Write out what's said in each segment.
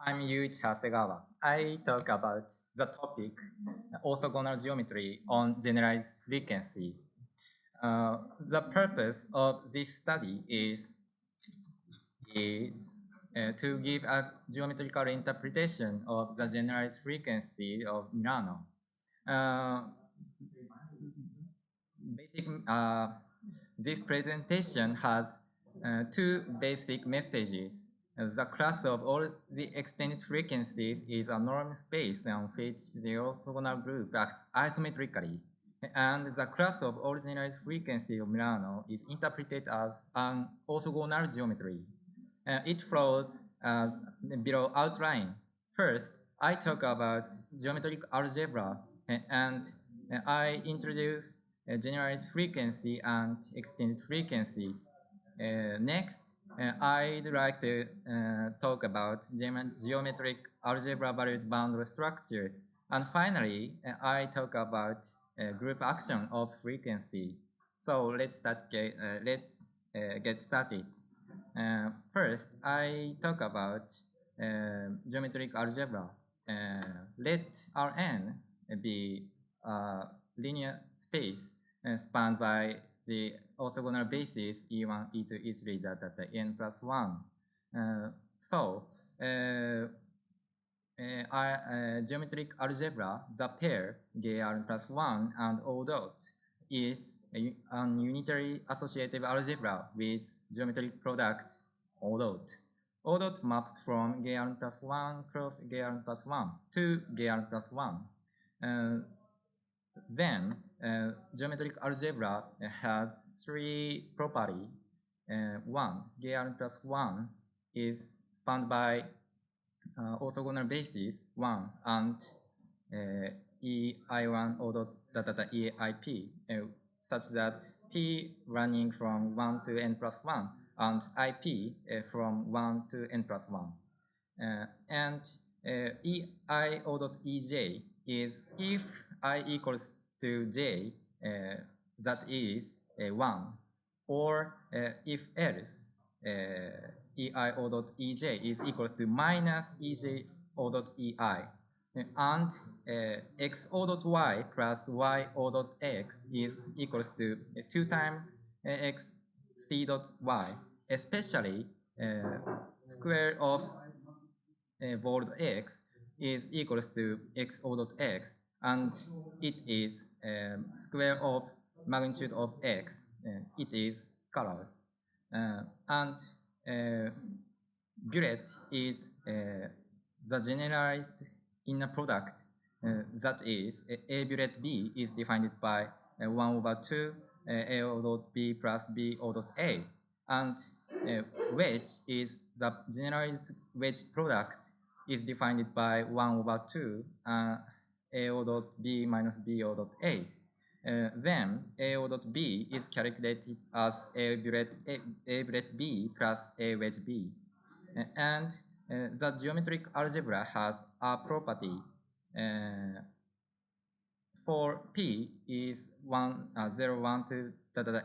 I'm Yuichi Hasegawa. I talk about the topic orthogonal geometry on generalized frequency. The purpose of this study is to give a geometrical interpretation of the generalized frequency of Milano. Uh, basic, uh, this presentation has two basic messages. The class of all the extended frequencies is a norm space on which the orthogonal group acts isometrically. And the class of original frequency of Milano is interpreted as an orthogonal geometry. It flows as below outline. First, I talk about geometric algebra and I introduce generalized frequency and extended frequency. Next, I'd like to talk about geometric algebra valued boundary structures. And finally, I talk about group action of frequency. So let's get started. First, I talk about geometric algebra. Let Rn be a linear space spanned by the orthogonal basis E1, E2, E3, n plus 1. So, geometric algebra, the pair Gr plus 1 and O dot is an unitary associative algebra with geometric product O dot. O dot maps from Gr plus 1 cross Gr plus 1 to Gr plus 1. Then geometric algebra has three properties. One, Gr plus 1 is spanned by orthogonal basis 1 and ei1 o dot eip such that p running from 1 to n plus 1 and ip from 1 to n plus 1. And ei o dot ej is if I equals to j, that is 1, or if else ei o dot ej is equals to minus ej o dot ei, and x o dot y plus y o dot x is equals to 2 times x c dot y, especially square of bold x is equals to x o dot x, and it is square of magnitude of x. It is scalar. And bullet is the generalized inner product. That is, A bullet B is defined by 1 over 2 A O dot B plus B O dot A. And wedge is the generalized wedge product is defined by 1 over 2 A O dot B minus B O dot A. Then A O dot B is calculated as A bullet B plus A wedge B. And the geometric algebra has a property for P is 0, 1 to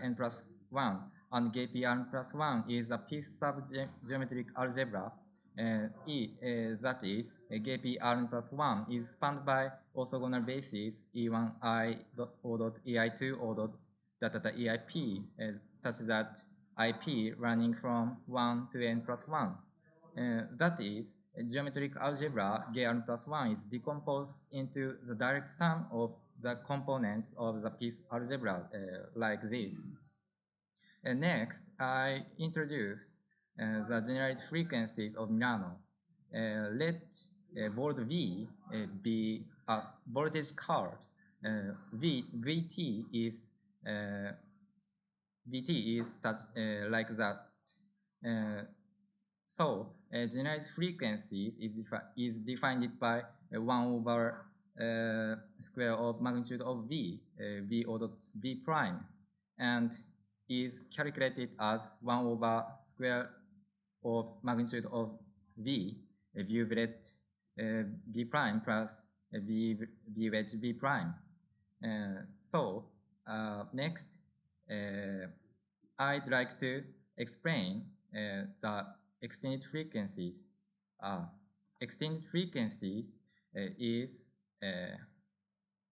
n plus 1, and Gpr plus 1 is a P sub-geometric algebra. That is, Gpr plus 1 is spanned by orthogonal basis E1i dot O dot EI2 O dot EIP, such that IP running from 1 to n plus 1. That is, geometric algebra Gr plus 1 is decomposed into the direct sum of the components of the piece algebra like this. Next, I introduce the generalized frequencies of Milano. Let volt V be a voltage curve. Vt is such like that. So generalized frequencies is defined by 1 over square of magnitude of V, V O dot V prime, and is calculated as 1 over square of magnitude of V, V bullet V prime plus V wedge V prime. So next, I'd like to explain the extended frequencies. extended frequencies is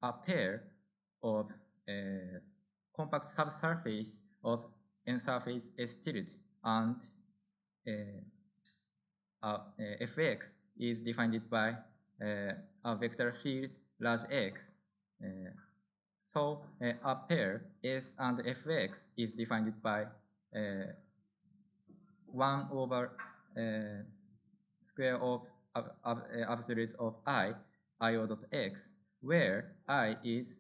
a pair of compact subsurface of n surface S tilde, and fx is defined by a vector field large X. So a pair S and fx is defined by 1 over square of absolute of io dot x, where I is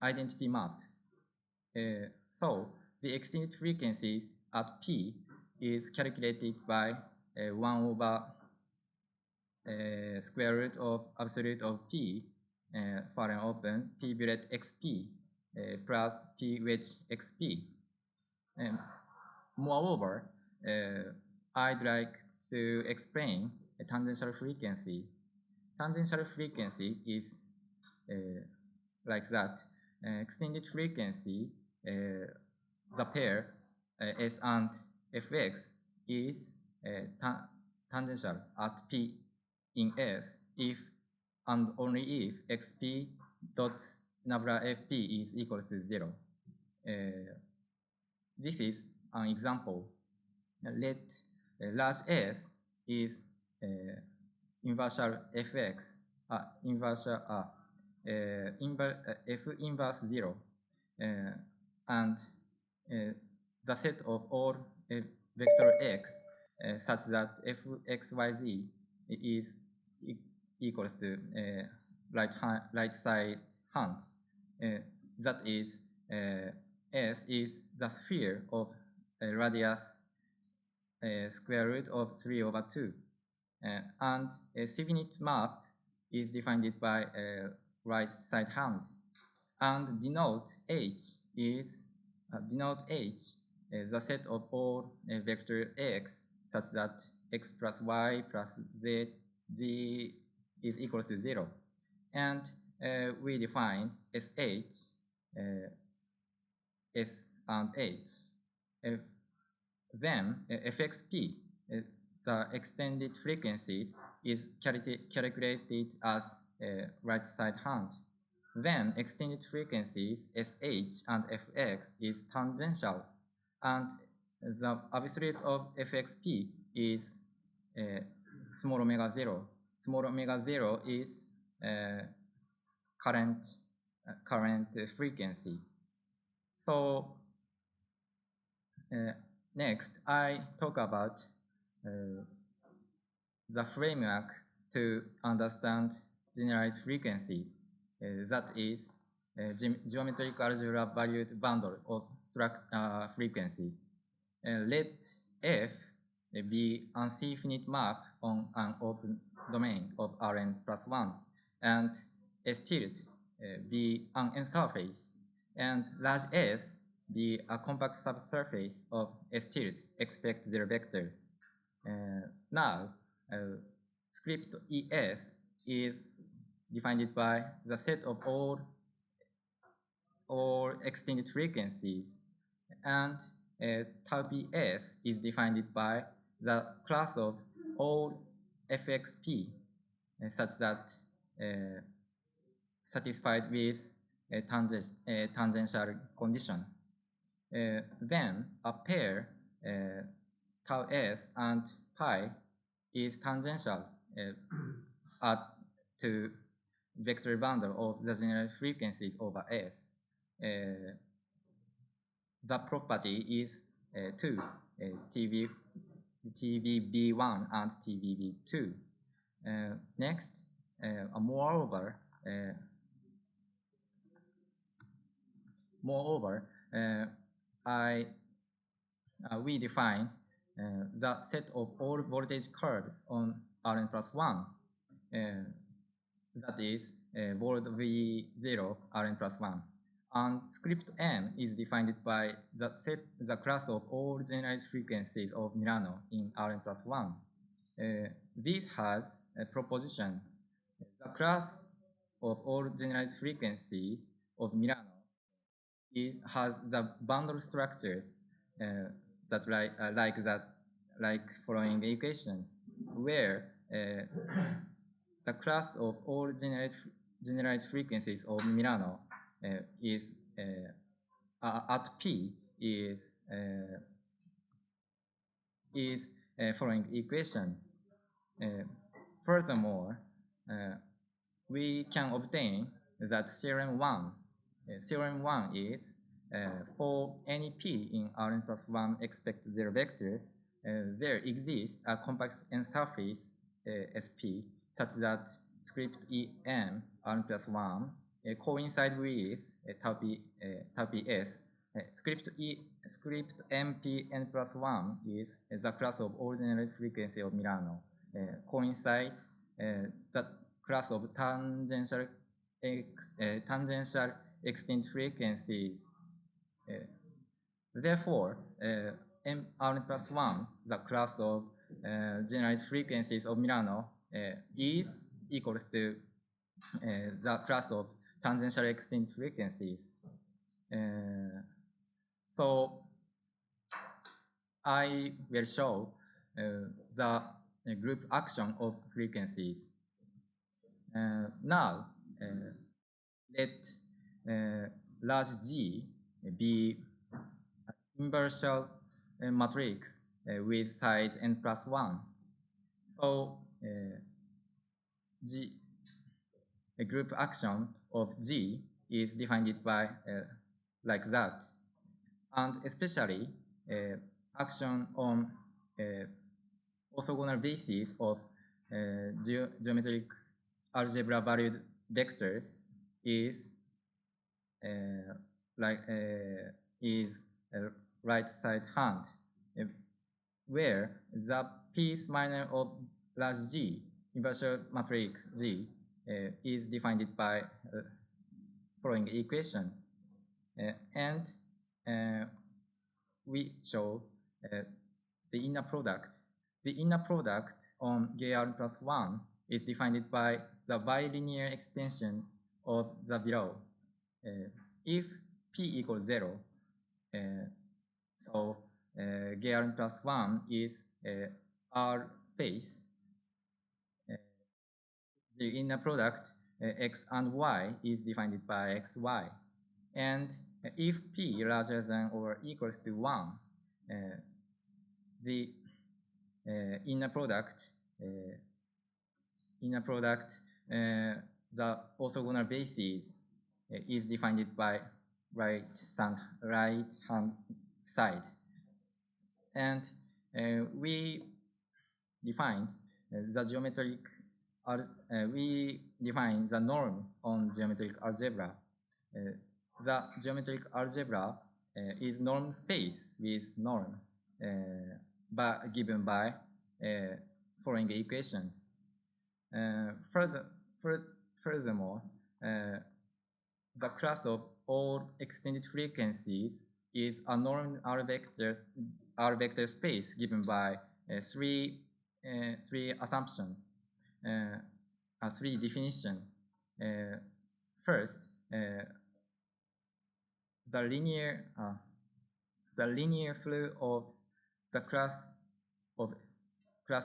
identity map. So the extended frequencies at P is calculated by 1 over square root of absolute of P for an open P bullet XP plus P wedge XP. Moreover, I'd like to explain a tangential frequency. Tangential frequency is like that. Extended frequency, the pair S and Fx is tangential at P in S if and only if Xp dot nabla Fp is equal to 0. This is an example. Let large S is inversal Fx, F inverse 0, and the set of all vector x such that Fxyz is equals to right side hand. That is, S is the sphere of radius square root of 3 over 2. And a finite map is defined by right side hand. And denote H is the set of all vector x such that x plus y plus z is equal to 0. And we define SH, S and H. Then FXP, the extended frequency, is calculated as right side hand. Then extended frequencies SH and FX is tangential, and the absolute of FXP is small omega 0. Small omega 0 is current frequency. So next, I talk about the framework to understand generalized frequency. That is geometric algebra valued bundle of frequency. Let F be an C-finite map on an open domain of Rn plus 1, and S tilde be an n surface, and large S be a compact subsurface of S tilde, expect their vectors. Now, script ES is defined by the set of all extended frequencies, and tau PS is defined by the class of all FXP such that satisfied with a tangential condition. Then a pair tau S and pi is tangential to vector bundle of the general frequencies over S. The property is 2, TVB1 and TVB2. Next, moreover, we defined the set of all voltage curves on Rn plus 1. That is volt V0 Rn plus 1. And script M is defined by the class of all generalized frequencies of Milano in Rn plus 1. This has a proposition. The class of all generalized frequencies of Milano has the bundle structures that like following equation, where the class of all generalized frequencies of Milano is at P is following equation. Furthermore, we can obtain that theorem 1. Theorem 1 is for any p in Rn plus 1 expect zero vectors, there exists a compact n surface Sp such that script En Rn plus 1 coincide with tau ps. Script MP n plus 1 is the class of original frequency of Milano. Coincide the class of tangential extinct frequencies. Therefore, Rn plus 1, the class of generalized frequencies of Milano, is equals to the class of tangential extinct frequencies. So I will show the group action of frequencies. Now, let large G be an invertial matrix with size n plus 1. So a group action of G is defined by like that. And especially action on orthogonal basis of geometric algebra valued vectors is right side hand, where the piece minor of large G invertial matrix G is defined by following equation, and we show the inner product. The inner product on G R plus 1 is defined by the bilinear extension of the below. If P equals 0, so G R plus 1 is R space. The inner product X and Y is defined by XY. And if P larger than or equals to 1, the inner product, the orthogonal basis is defined by right hand side. And we defined the geometric, we define the norm on geometric algebra. The geometric algebra is norm space with norm given by following equation. Furthermore, the class of all extended frequencies is a norm R vector space given by three assumption, three definition. First, the linear flow of the class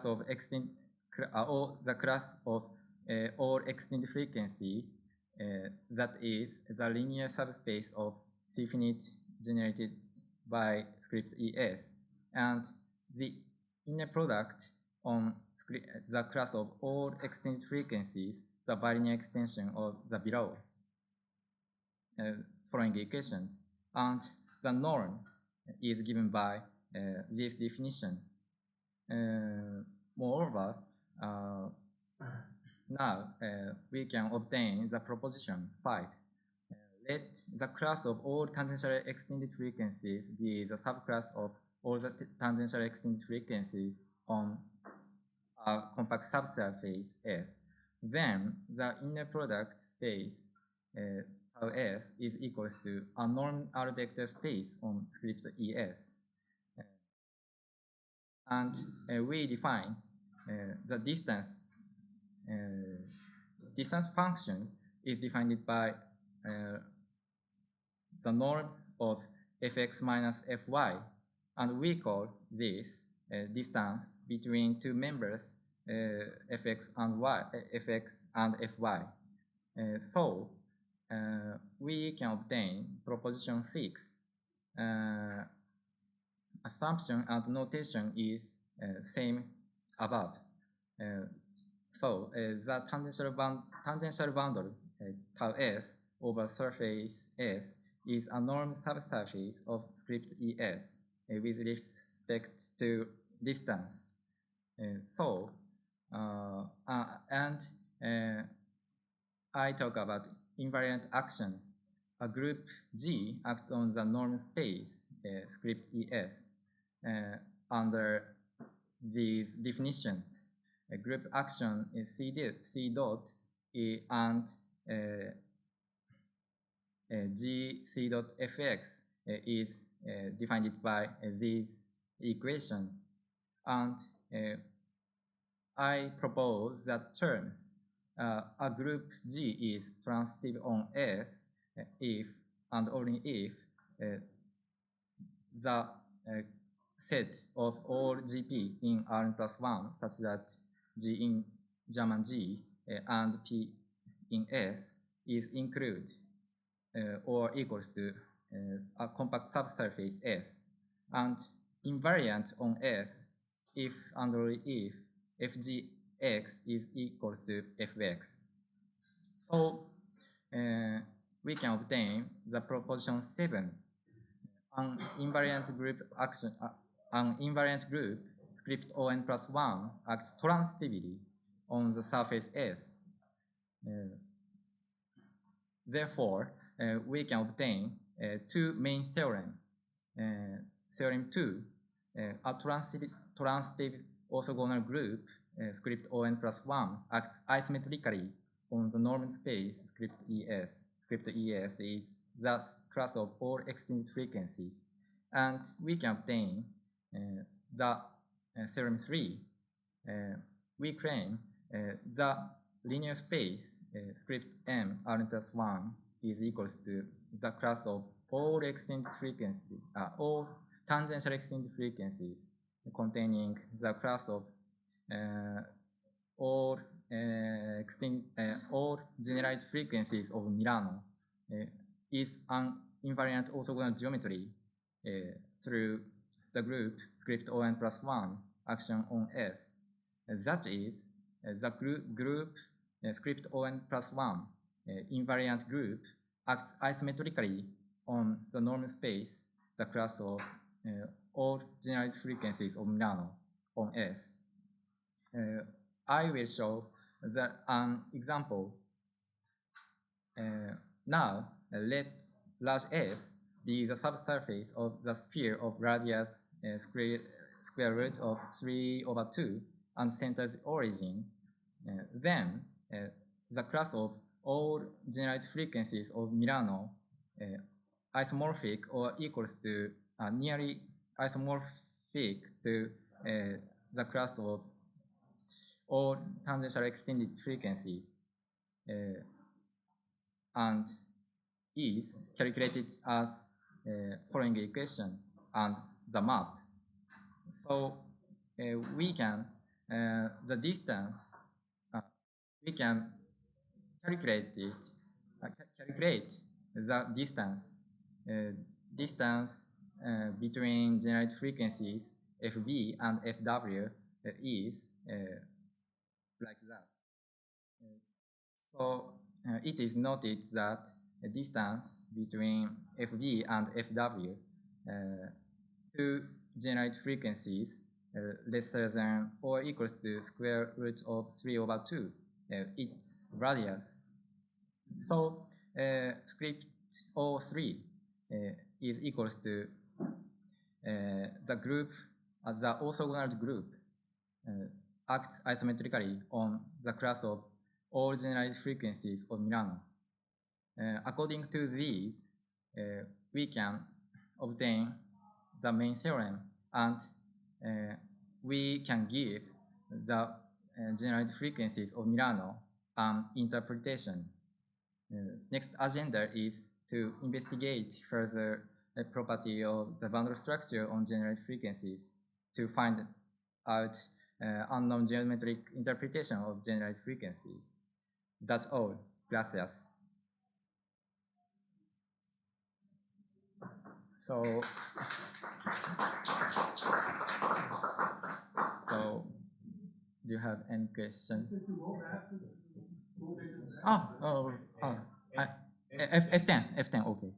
of extended or the class of all extended frequency, that is the linear subspace of C-finite generated by script ES, and the inner product on the class of all extended frequencies, the bilinear extension of the below following equation, and the norm is given by this definition. Moreover, now we can obtain the proposition 5. Let the class of all tangential extended frequencies be the subclass of all the tangential extended frequencies on a compact subsurface S. Then the inner product space tau S is equals to a norm R vector space on script ES. And we define the distance function is defined by the norm of fx minus fy, and we call this distance between two members fx and y, fx and fy. So we can obtain proposition 6. Assumption and notation is same above. So the tangential boundary tau s over surface S is a norm subsurface of script ES with respect to distance. And I talk about invariant action. A group G acts on the norm space script ES under these definitions. A group action is C dot and G C dot fx is defined by these equations. And I propose that terms a group G is transitive on S if and only if the set of all GP in Rn plus 1 such that G in German G and P in S is include or equals to a compact subsurface S, and invariant on S if and only if fgx is equals to fx. So we can obtain the proposition 7. An invariant group action, an invariant group script on plus 1 acts transitively on the surface S. Therefore, we can obtain two main theorems. Theorem 2, a transitive orthogonal group script on plus 1 acts isometrically on the norm space script ES. Script ES is the class of all extended frequencies. And we can obtain the theorem 3. We claim the linear space script M Rn plus 1 is equals to the class of all extended frequencies, all tangential extended frequencies containing the class of all generalized frequencies of Milano is an invariant orthogonal geometry through the group script On plus 1 action on S. That is, the group script On plus 1 invariant group acts isometrically on the norm space, the class of all generalized frequencies of Milano on S. I will show an example. Now, let large S be the subsurface of the sphere of radius square root of 3/2 and centers origin. Then, the class of all generalized frequencies of Milano isomorphic or equals to nearly isomorphic to the class of all tangential extended frequencies and is calculated as following equation and the map. So we can the distance we can calculate the distance between generalized frequencies FB and FW is like that. So it is noted that the distance between FB and FW, two generalized frequencies lesser than or equals to square root of 3/2, its radius. So script O3 is equals to the group, the orthogonal group acts isometrically on the class of all generalized frequencies of Milano. According to these, we can obtain the main theorem, and we can give the generalized frequencies of Milano an interpretation. Next agenda is to investigate further the property of the boundary structure on generalized frequencies to find out unknown geometric interpretation of generalized frequencies. That's all. Gracias. So, do you have any questions? Oh, I, F10, okay.